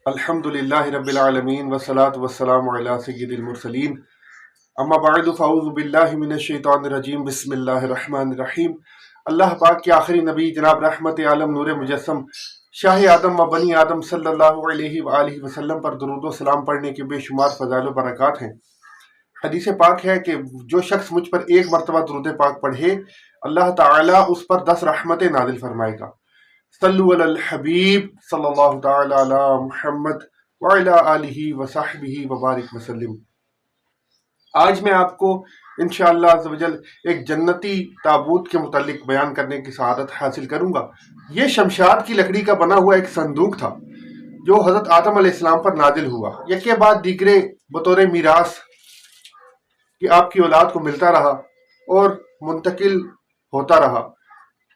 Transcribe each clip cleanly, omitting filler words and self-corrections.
الحمد للہ رب العالمین والصلاة والسلام علی سید المرسلین اما بعد فاعوذ باللہ من الشیطان الرجیم بسم اللہ الرحمن الرحیم۔ اللہ پاک کے آخری نبی جناب رحمت عالم نور مجسم شاہ آدم و بنی آدم صلی اللہ علیہ وآلہ وسلم پر درود و سلام پڑھنے کے بے شمار فضائل و برکات ہیں۔ حدیث پاک ہے کہ جو شخص مجھ پر ایک مرتبہ درود پاک پڑھے اللہ تعالیٰ اس پر 10 رحمتیں نازل فرمائے گا۔ صلو علی الحبیب صلی اللہ تعالی علی محمد وعلی آلہ وصحبہ وبارک وسلم۔ آج میں آپ کو انشاءاللہ عز و جل ایک جنتی تابوت کے متعلق بیان کرنے کی سعادت حاصل کروں گا۔ یہ شمشاد کی لکڑی کا بنا ہوا ایک صندوق تھا جو حضرت آدم علیہ السلام پر نازل ہوا، یکے بعد دیگرے بطور میراث کہ آپ کی اولاد کو ملتا رہا اور منتقل ہوتا رہا۔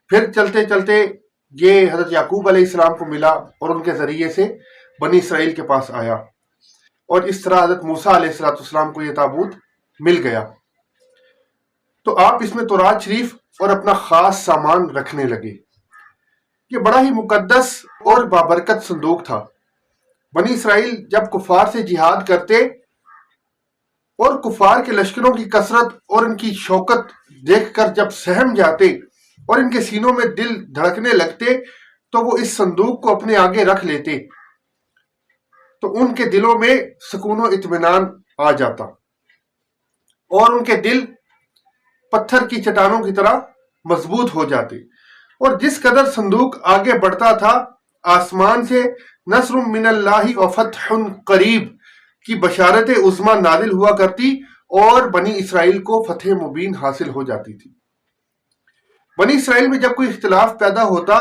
پھر چلتے چلتے یہ حضرت یعقوب علیہ السلام کو ملا اور ان کے ذریعے سے بنی اسرائیل کے پاس آیا، اور اس طرح حضرت موسیٰ علیہ السلام کو یہ تابوت مل گیا۔ تو آپ اس میں تورات شریف اور اپنا خاص سامان رکھنے لگے۔ یہ بڑا ہی مقدس اور بابرکت صندوق تھا۔ بنی اسرائیل جب کفار سے جہاد کرتے اور کفار کے لشکروں کی کثرت اور ان کی شوکت دیکھ کر جب سہم جاتے اور ان کے سینوں میں دل دھڑکنے لگتے تو وہ اس صندوق کو اپنے آگے رکھ لیتے، تو ان کے دلوں میں سکون و اطمینان آ جاتا اور ان کے دل پتھر کی چٹانوں کی طرح مضبوط ہو جاتے۔ اور جس قدر صندوق آگے بڑھتا تھا، آسمان سے نصر من اللہ و فتح قریب کی بشارت عظمیٰ نازل ہوا کرتی اور بنی اسرائیل کو فتح مبین حاصل ہو جاتی تھی۔ بنی اسرائیل میں جب کوئی اختلاف پیدا ہوتا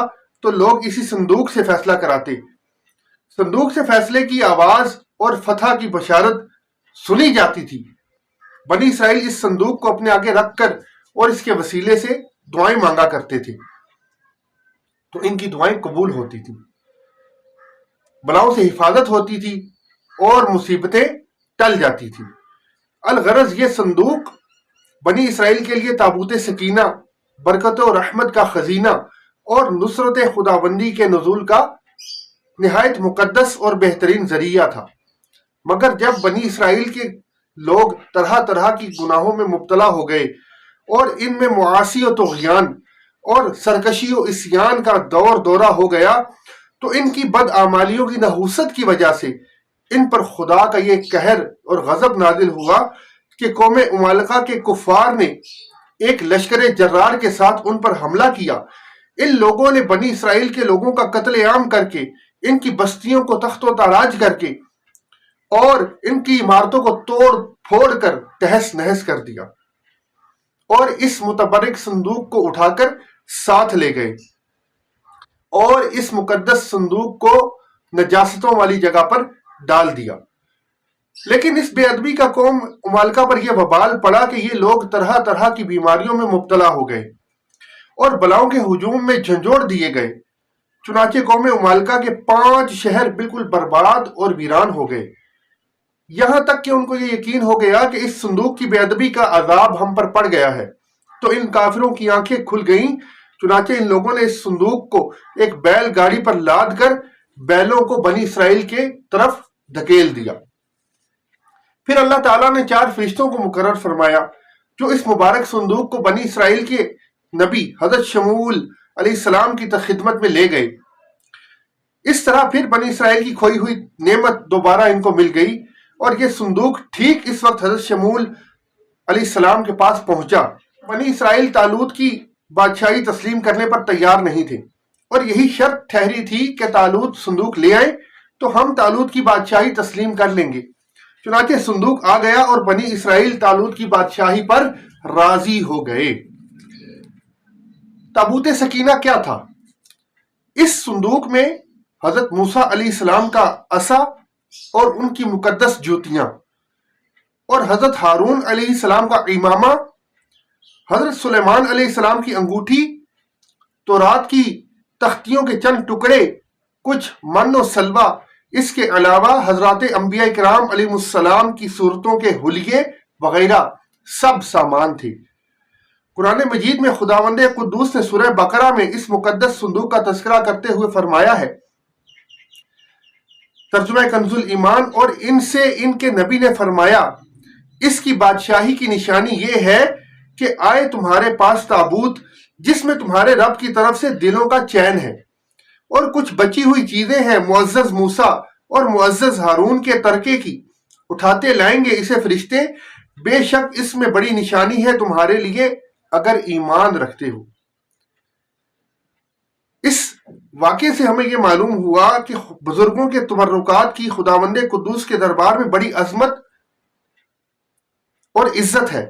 تو لوگ اسی صندوق سے فیصلہ کراتے۔ صندوق سے فیصلے کی آواز اور فتح کی بشارت سنی جاتی تھی۔ بنی اسرائیل اس صندوق کو اپنے آگے رکھ کر اور اس کے وسیلے سے دعائیں مانگا کرتے تھے، تو ان کی دعائیں قبول ہوتی تھیں، بلاؤں سے حفاظت ہوتی تھی اور مصیبتیں ٹل جاتی تھیں۔ الغرض یہ صندوق بنی اسرائیل کے لیے تابوت سکینہ، برکت و رحمت کا خزینہ اور نصرت خداوندی کے نزول کا نہایت مقدس اور بہترین ذریعہ تھا۔ مگر جب بنی اسرائیل کے لوگ طرح طرح کی گناہوں میں مبتلا ہو گئے اور ان میں معاصی و طغیان اور سرکشی و عصیان کا دورہ ہو گیا، تو ان کی بدعمالیوں کی نحوست کی وجہ سے ان پر خدا کا یہ قہر اور غضب نازل ہوا کہ قوم عمالقہ کے کفار نے ایک لشکر جرار کے ساتھ ان پر حملہ کیا۔ ان لوگوں نے بنی اسرائیل کے لوگوں کا قتل عام کر کے، ان کی بستیوں کو تخت و تاراج کر کے اور ان کی عمارتوں کو توڑ پھوڑ کر تہس نہس کر دیا، اور اس متبرک صندوق کو اٹھا کر ساتھ لے گئے اور اس مقدس صندوق کو نجاستوں والی جگہ پر ڈال دیا۔ لیکن اس بے ادبی کا قوم عمالقہ پر یہ وبال پڑا کہ یہ لوگ طرح طرح کی بیماریوں میں مبتلا ہو گئے اور بلاؤں کے ہجوم میں جھنجھوڑ دیے گئے۔ چنانچہ قوم عمالقہ کے 5 شہر بالکل برباد اور ویران ہو گئے، یہاں تک کہ ان کو یہ یقین ہو گیا کہ اس صندوق کی بے ادبی کا عذاب ہم پر پڑ گیا ہے۔ تو ان کافروں کی آنکھیں کھل گئیں۔ چنانچہ ان لوگوں نے اس صندوق کو ایک بیل گاڑی پر لاد کر بیلوں کو بنی اسرائیل کے طرف دھکیل دیا۔ پھر اللہ تعالیٰ نے 4 فرشتوں کو مقرر فرمایا جو اس مبارک صندوق کو بنی اسرائیل کے نبی حضرت شمول علیہ السلام کی خدمت میں لے گئے۔ اس طرح پھر بنی اسرائیل کی کھوئی ہوئی نعمت دوبارہ ان کو مل گئی، اور یہ صندوق ٹھیک اس وقت حضرت شمول علیہ السلام کے پاس پہنچا۔ بنی اسرائیل طالوت کی بادشاہی تسلیم کرنے پر تیار نہیں تھے، اور یہی شرط ٹھہری تھی کہ طالوت صندوق لے آئے تو ہم طالوت کی بادشاہی تسلیم کر لیں گے۔ چنانچہ صندوق آ گیا اور بنی اسرائیل طالوت کی بادشاہی پر راضی ہو گئے۔ تابوت سکینہ کیا تھا؟ اس صندوق میں حضرت موسیٰ علیہ السلام کا عصا اور ان کی مقدس جوتیاں، اور حضرت ہارون علیہ السلام کا امامہ، حضرت سلیمان علیہ السلام کی انگوٹھی، تورات کی تختیوں کے چند ٹکڑے، کچھ من و سلوہ، اس کے علاوہ حضرات انبیاء کرام علیہ السلام کی صورتوں کے حلیے وغیرہ سب سامان تھے۔ قرآن مجید میں خداوند قدوس نے سورہ بقرہ میں اس مقدس صندوق کا تذکرہ کرتے ہوئے فرمایا ہے ترجمہ کنز ایمان، اور ان سے ان کے نبی نے فرمایا اس کی بادشاہی کی نشانی یہ ہے کہ آئے تمہارے پاس تابوت جس میں تمہارے رب کی طرف سے دلوں کا چین ہے، اور کچھ بچی ہوئی چیزیں ہیں معزز موسیٰ اور معزز ہارون کے ترکے کی، اٹھاتے لائیں گے اسے فرشتے، بے شک اس میں بڑی نشانی ہے تمہارے لیے اگر ایمان رکھتے ہو۔ اس واقعے سے ہمیں یہ معلوم ہوا کہ بزرگوں کے تبرکات کی خداوند قدوس کے دربار میں بڑی عظمت اور عزت ہے،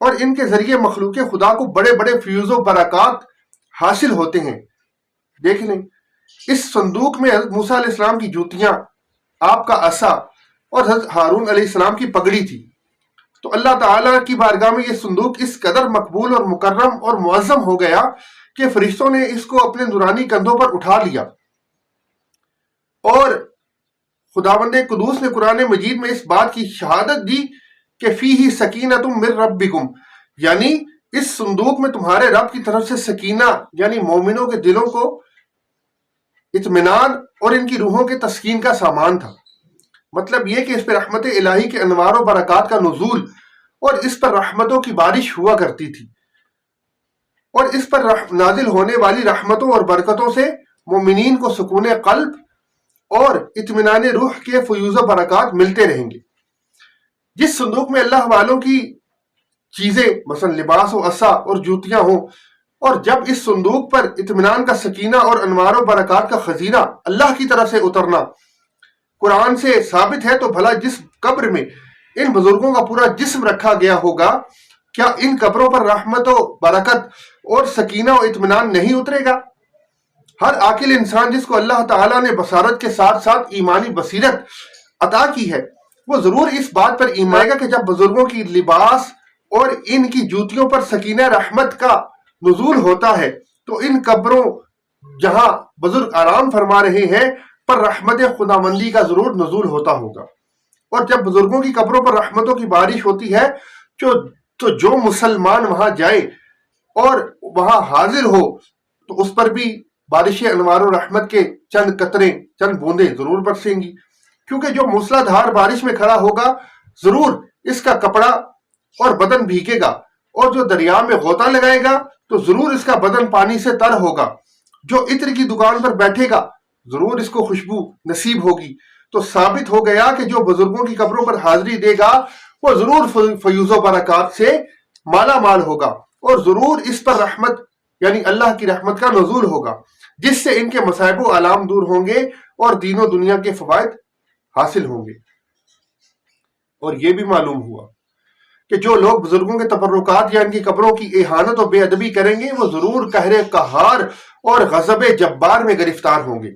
اور ان کے ذریعے مخلوق خدا کو بڑے بڑے فیوز و برکات حاصل ہوتے ہیں۔ دیکھ لیں، اس صندوق میں حضرت موسیٰ علیہ السلام کی جوتیاں، آپ کا عصا اور حضرت ہارون علیہ السلام کی پگڑی تھی۔ تو اللہ تعالیٰ کی بارگاہ میں یہ صندوق اس قدر مقبول اور مکرم اور معظم ہو گیا کہ فرشتوں نے اس کو اپنے نورانی کندھوں پر اٹھا لیا، اور خداوند قدوس نے قرآن مجید میں اس بات کی شہادت دی کہ فیہ سکینۃ من ربکم، یعنی اس صندوق میں تمہارے رب کی طرف سے سکینہ یعنی مومنوں کے دلوں کو اطمینان اور ان کی روحوں کے تسکین کا سامان تھا۔ مطلب یہ کہ اس پر رحمت الہی کے انوار و برکات کا نزول اور اس پر رحمتوں کی بارش ہوا کرتی تھی، اور اس پر نازل ہونے والی رحمتوں اور برکتوں سے مومنین کو سکون قلب اور اطمینان روح کے فیوز و برکات ملتے رہیں گے۔ جس صندوق میں اللہ والوں کی چیزیں مثلا لباس و عصا اور جوتیاں ہوں، اور جب اس صندوق پر اطمینان کا سکینہ اور انوار و برکات کا خزینہ اللہ کی طرف سے اترنا قرآن سے ثابت ہے، تو بھلا جس قبر میں ان بزرگوں کا پورا جسم رکھا گیا ہوگا، کیا ان قبروں پر رحمت و برکت اور سکینہ و اطمینان نہیں اترے گا؟ ہر عاقل انسان جس کو اللہ تعالیٰ نے بصارت کے ساتھ ساتھ ایمانی بصیرت عطا کی ہے، وہ ضرور اس بات پر ایمان لائے گا کہ جب بزرگوں کی لباس اور ان کی جوتیوں پر سکینہ رحمت کا نزول ہوتا ہے، تو ان قبروں جہاں بزرگ آرام فرما رہے ہیں پر رحمت خداوندی کا ضرور نزول ہوتا ہوگا۔ اور جب بزرگوں کی قبروں پر رحمتوں کی بارش ہوتی ہے تو جو مسلمان وہاں جائے اور وہاں حاضر ہو تو اس پر بھی بارش انوار و رحمت کے چند قطریں، چند بوندیں ضرور برسیں گی، کیونکہ جو موسلا دھار بارش میں کھڑا ہوگا ضرور اس کا کپڑا اور بدن بھیگے گا، اور جو دریا میں غوطہ لگائے گا تو ضرور اس کا بدن پانی سے تر ہوگا، جو عطر کی دکان پر بیٹھے گا ضرور اس کو خوشبو نصیب ہوگی۔ تو ثابت ہو گیا کہ جو بزرگوں کی قبروں پر حاضری دے گا وہ ضرور فیوز و برکات سے مالا مال ہوگا، اور ضرور اس پر رحمت یعنی اللہ کی رحمت کا نزول ہوگا، جس سے ان کے مصائب و آلام دور ہوں گے اور دین و دنیا کے فوائد حاصل ہوں گے۔ اور یہ بھی معلوم ہوا کہ جو لوگ بزرگوں کے تبرکات یا ان کی قبروں کی اہانت و بے ادبی کریں گے وہ ضرور قہر قہار اور غضب جبار میں گرفتار ہوں گے،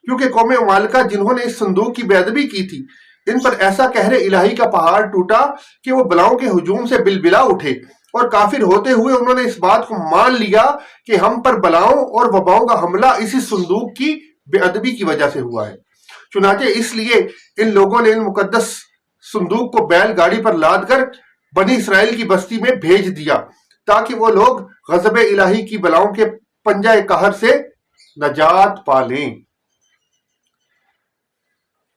کیونکہ قوم مالکہ جنہوں نے اس صندوق کی بے ادبی کی تھی، ان پر ایسا قہر الہی کا پہاڑ ٹوٹا کہ وہ بلاؤں کے ہجوم سے بلبلا اٹھے، اور کافر ہوتے ہوئے انہوں نے اس بات کو مان لیا کہ ہم پر بلاؤں اور وباؤں کا حملہ اسی صندوق کی بے ادبی کی وجہ سے ہوا ہے۔ چنانچہ اس لیے ان لوگوں نے ان مقدس صندوق کو بیل گاڑی پر لاد کر بنی اسرائیل کی بستی میں بھیج دیا، تاکہ وہ لوگ غضب الہی کی بلاؤں کے پنجہ قہر سے نجات پا لیں۔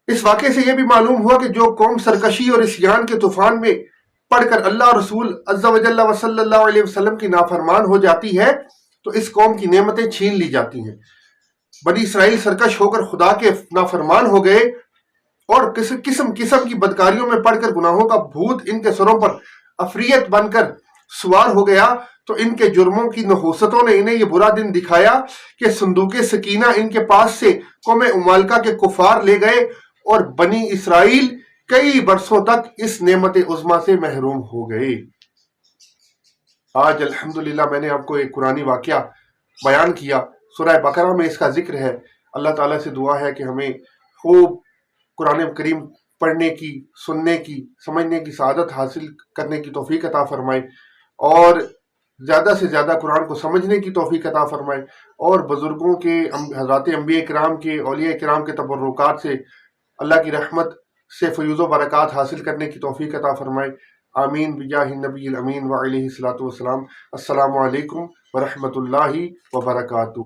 اس واقعے سے یہ بھی معلوم ہوا کہ جو قوم سرکشی اور عصیان کے طوفان میں پڑھ کر اللہ اور رسول عز و جل و صلی اللہ علیہ وسلم کی نافرمان ہو جاتی ہے تو اس قوم کی نعمتیں چھین لی جاتی ہیں۔ بنی اسرائیل سرکش ہو کر خدا کے نافرمان ہو گئے، اور قسم قسم کی بدکاریوں میں پڑھ کر گناہوں کا بھوت ان کے سروں پر افریت بن کر سوار ہو گیا، تو ان کے جرموں کی نحوستوں نے انہیں یہ برا دن دکھایا کہ صندوق سکینہ ان کے پاس سے قوم مالکہ کے کفار لے گئے، اور بنی اسرائیل کئی برسوں تک اس نعمت عظمیٰ سے محروم ہو گئے۔ آج الحمدللہ میں نے آپ کو ایک قرآنی واقعہ بیان کیا، سورہ بقرہ میں اس کا ذکر ہے۔ اللہ تعالیٰ سے دعا ہے کہ ہمیں خوب قرآن کریم پڑھنے کی، سننے کی، سمجھنے کی سعادت حاصل کرنے کی توفیق عطا فرمائے، اور زیادہ سے زیادہ قرآن کو سمجھنے کی توفیق عطا فرمائے، اور بزرگوں کے، حضرات انبیاء کرام کے، اولیاء کرام کے تبرکات سے اللہ کی رحمت سے فیوز و برکات حاصل کرنے کی توفیق عطا فرمائے۔ آمین بجاہ النبی الامین وعلیہ الصلوۃ والسلام۔ السلام علیکم ورحمۃ اللہ وبرکاتہ۔